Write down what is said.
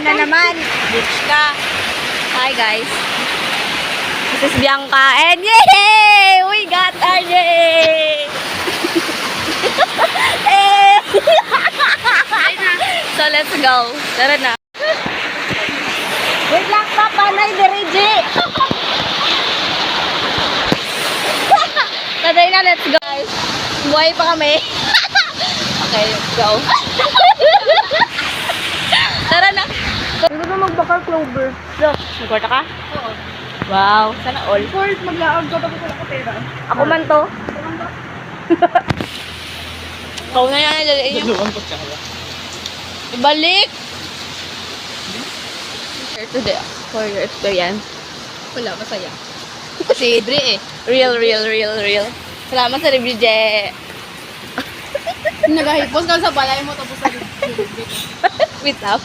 na naman. Bitch ka. Hi guys. This is Bianca and yay! We got RJ! Eh! So let's go. Tara na. Wait lang pa, panay diriji. Tatay na, let's go guys. Buhay pa kami. Okay, let's go. Tara na. Hindi na magbakar clover. So, nagkwarta ka? Oo. Wow, sana all. First, maglaag ka tapos wala ko pera. Ako man to. Ikaw na yan, lalain yung... Dalawang kutsara. Ibalik! Share today for your experience. Wala, masaya. Kasi Dre eh. Real. Salamat sa review, Je. Nagahipos ka sa balay mo tapos sa Wait up.